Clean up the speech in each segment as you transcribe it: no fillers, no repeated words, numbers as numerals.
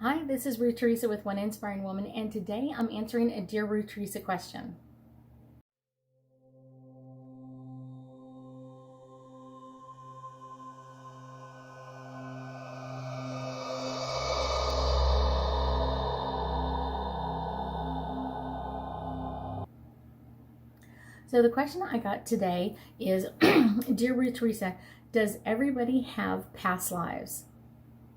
Hi, this is RuthTheresa with One Inspiring Woman, and today I'm answering a Dear RuthTheresa question. So the question I got today is, Dear RuthTheresa, does everybody have past lives?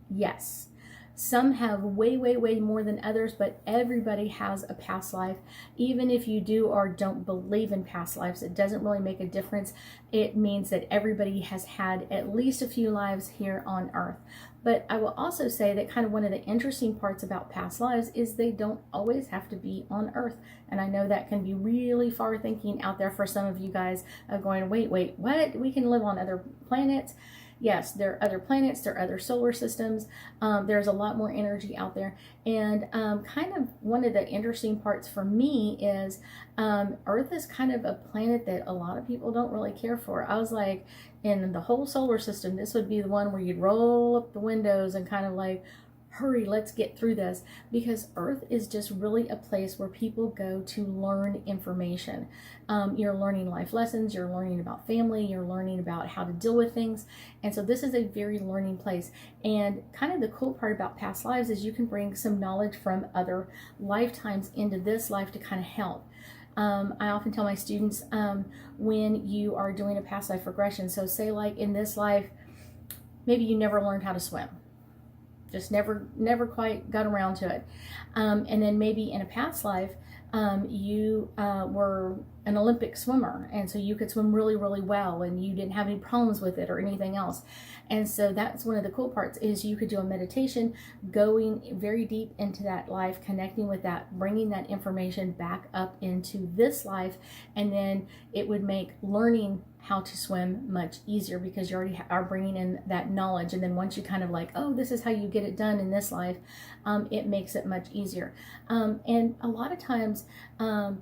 Yes. Some have way, way, way more than others, but everybody has a past life. Even if you do or don't believe in past lives, it doesn't really make a difference. It means that everybody has had at least a few lives here on earth. But I will also say that kind of one of the interesting parts about past lives is they don't always have to be on earth. And I know that can be really far thinking out there for some of you guys of going, wait, what? We can live on other planets? Yes, there are other planets, there are other solar systems. There's a lot more energy out there. And kind of one of the interesting parts for me is Earth is kind of a planet that a lot of people don't really care for. I was like, in the whole solar system, this would be the one where you'd roll up the windows and kind of like, hurry, let's get through this, because Earth is just really a place where people go to learn information. You're learning life lessons, you're learning about family, you're learning about how to deal with things. And so this is a very learning place. And kind of the cool part about past lives is you can bring some knowledge from other lifetimes into this life to kind of help. I often tell my students when you are doing a past life regression, so say like in this life, maybe you never learned how to swim. Just never quite got around to it. And then maybe in a past life, you were an Olympic swimmer, and so you could swim really, really well, and you didn't have any problems with it or anything else. And so that's one of the cool parts is you could do a meditation going very deep into that life, connecting with that, bringing that information back up into this life, and then it would make learning how to swim much easier because you already are bringing in that knowledge. And then once you kind of like, oh, this is how you get it done in this life, it makes it much easier. And a lot of times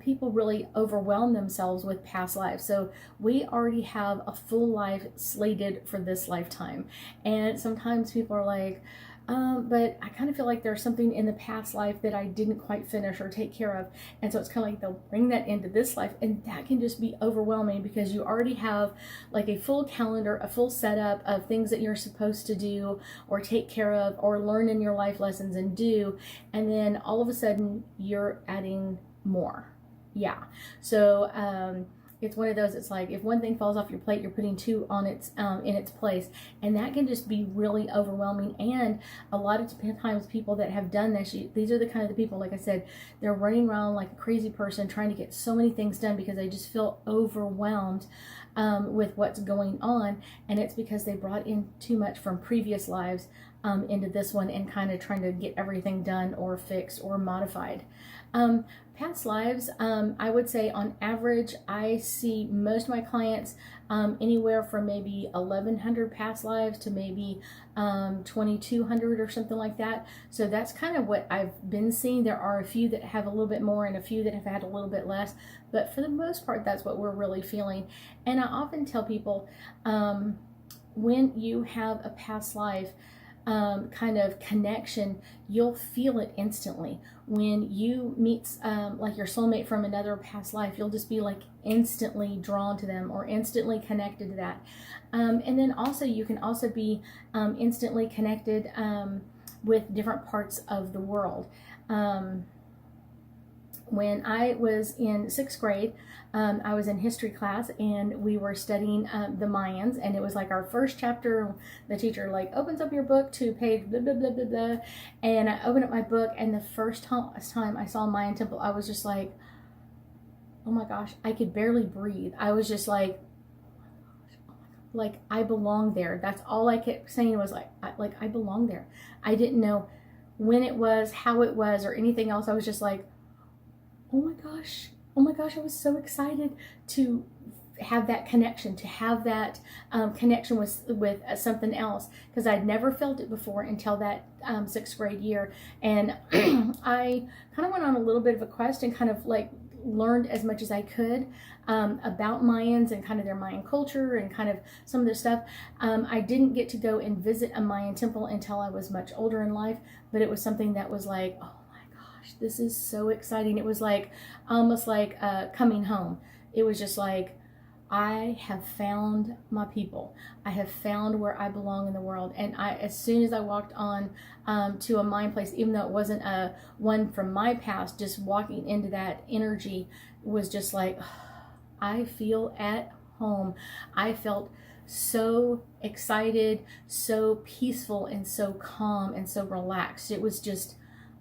people really overwhelm themselves with past lives. So we already have a full life slated for this lifetime. And sometimes people are like, but I kind of feel like there's something in the past life that I didn't quite finish or take care of. And so it's kind of like they'll bring that into this life, and that can just be overwhelming because you already have like a full calendar, a full setup of things that you're supposed to do or take care of or learn in your life lessons and do. And then all of a sudden you're adding more. Yeah. So, it's one of those, it's like if one thing falls off your plate, you're putting two on its in its place, and that can just be really overwhelming. And a lot of times people that have done this, these are the kind of the people, like I said, they're running around like a crazy person trying to get so many things done because they just feel overwhelmed with what's going on, and it's because they brought in too much from previous lives into this one and kind of trying to get everything done or fixed or modified. Past lives, I would say on average, I see most of my clients anywhere from maybe 1,100 past lives to maybe 2,200 or something like that. So that's kind of what I've been seeing. There are a few that have a little bit more and a few that have had a little bit less, but for the most part, that's what we're really feeling. And I often tell people when you have a past life, kind of connection, you'll feel it instantly. When you meet like your soulmate from another past life, you'll just be like instantly drawn to them or instantly connected to that. And then also you can also be instantly connected with different parts of the world. When I was in 6th grade, I was in history class and we were studying the Mayans, and it was like our first chapter. The teacher like opens up your book to page blah, blah, blah, blah, blah. And I opened up my book, and the first time I saw Mayan temple, I was just like, oh my gosh, I could barely breathe. I was just like I belong there. That's all I kept saying was like I belong there. I didn't know when it was, how it was, or anything else. I was just like, oh my gosh, I was so excited to have that connection, to have that connection with something else, because I'd never felt it before until that 6th grade year. And I kind of went on a little bit of a quest and kind of like learned as much as I could about Mayans and kind of their Mayan culture and kind of some of their stuff. I didn't get to go and visit a Mayan temple until I was much older in life, but it was something that was like, oh my gosh, this is so exciting. It was like almost like coming home. It was just like, I have found my people. I have found where I belong in the world. And as soon as I walked on to a Mayan place, even though it wasn't a one from my past, just walking into that energy was just like, I feel at home. I felt so excited, so peaceful, and so calm and so relaxed. It was just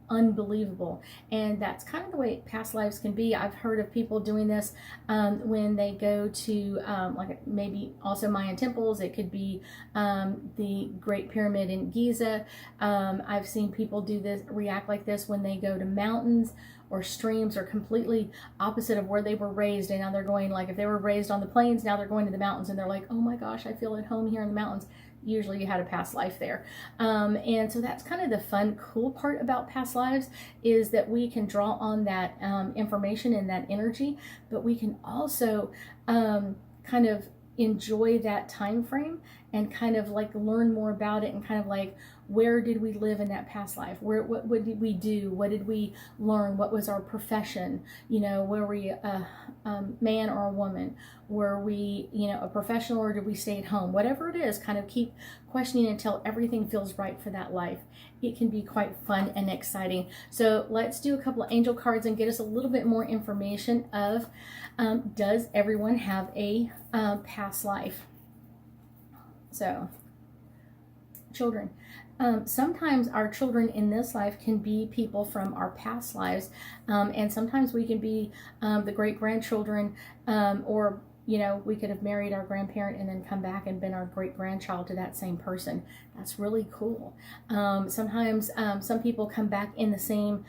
unbelievable. And that's kind of the way past lives can be. I've heard of people doing this when they go to like maybe also Mayan temples. It could be the Great Pyramid in Giza. I've seen people do this, react like this when they go to mountains or streams, or completely opposite of where they were raised, and now they're going, like if they were raised on the plains, now they're going to the mountains, and they're like, oh my gosh, I feel at home here in the mountains. Usually you had a past life there. And so that's kind of the fun, cool part about past lives, is that we can draw on that information and that energy, but we can also kind of enjoy that time frame and kind of like learn more about it, and kind of like, where did we live in that past life? What did we do? What did we learn? What was our profession? You know, were we a man or a woman? Were we, you know, a professional, or did we stay at home? Whatever it is, kind of keep questioning until everything feels right for that life. It can be quite fun and exciting. So let's do a couple of angel cards and get us a little bit more information of, does everyone have a past life? So, children. Sometimes our children in this life can be people from our past lives, and sometimes we can be the great-grandchildren, or you know, we could have married our grandparent and then come back and been our great-grandchild to that same person. That's really cool. Sometimes some people come back in the same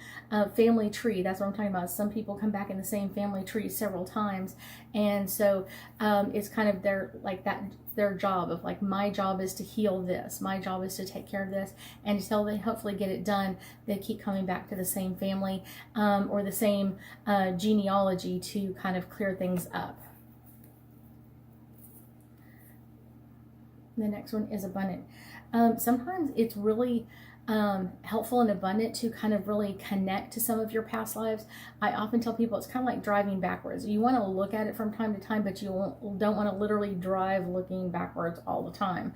family tree. That's what I'm talking about. Some people come back in the same family tree several times, and so it's kind of their job of like, my job is to heal this, my job is to take care of this, and until they hopefully get it done, they keep coming back to the same family or the same genealogy to kind of clear things up. The next one is abundant. Sometimes it's really helpful and abundant to kind of really connect to some of your past lives. I often tell people it's kind of like driving backwards. You want to look at it from time to time, but you don't want to literally drive looking backwards all the time.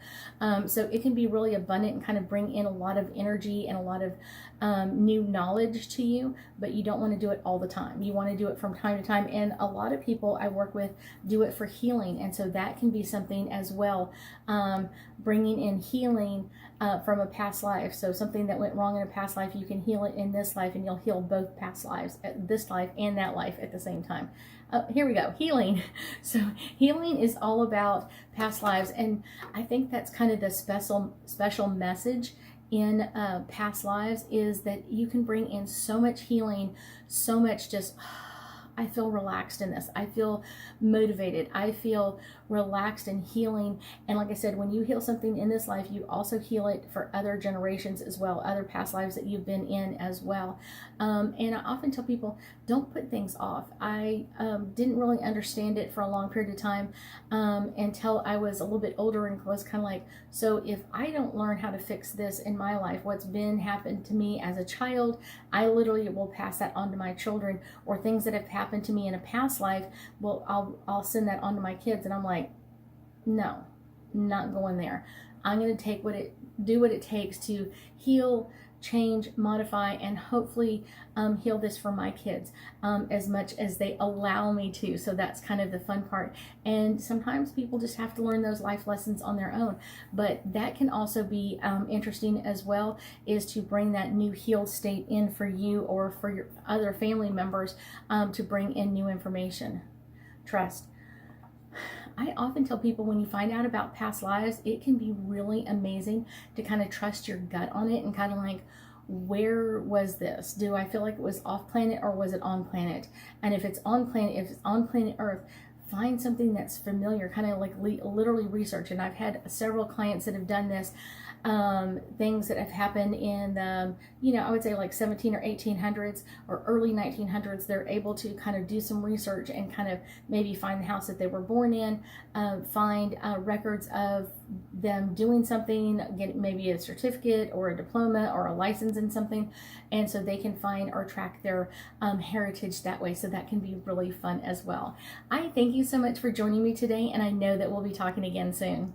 So it can be really abundant and kind of bring in a lot of energy and a lot of new knowledge to you, but you don't want to do it all the time. You want to do it from time to time. And a lot of people I work with do it for healing. And so that can be something as well, bringing in healing from a past life. So something that went wrong in a past life, you can heal it in this life, and you'll heal both past lives, this life and that life at the same time. Here we go, healing. So healing is all about past lives, and I think that's kind of the special message in past lives, is that you can bring in so much healing, so much just, I feel relaxed in this. I feel motivated. I feel relaxed and healing. And like I said, when you heal something in this life, you also heal it for other generations as well, other past lives that you've been in as well. And I often tell people, don't put things off. I didn't really understand it for a long period of time until I was a little bit older, and was kind of like, so if I don't learn how to fix this in my life, what's happened to me as a child, I literally will pass that on to my children, or things that have happened to me in a past life, well, I'll send that on to my kids. And I'm like, no, not going there. I'm going to do what it takes to heal, change, modify, and hopefully heal this for my kids as much as they allow me to. So that's kind of the fun part. And sometimes people just have to learn those life lessons on their own. But that can also be interesting as well, is to bring that new healed state in for you or for your other family members, to bring in new information. Trust. I often tell people, when you find out about past lives, it can be really amazing to kind of trust your gut on it, and kind of like, where was this? Do I feel like it was off planet, or was it on planet? And if it's on planet Earth, find something that's familiar, kind of like literally research. And I've had several clients that have done this. things that have happened in the, you know, I would say like 17 or 1800s or early 1900s. They're able to kind of do some research and kind of maybe find the house that they were born in, find records of them doing something, get maybe a certificate or a diploma or a license in something, and so they can find or track their heritage that way. So that can be really fun as well. I thank you so much for joining me today, and I know that we'll be talking again soon.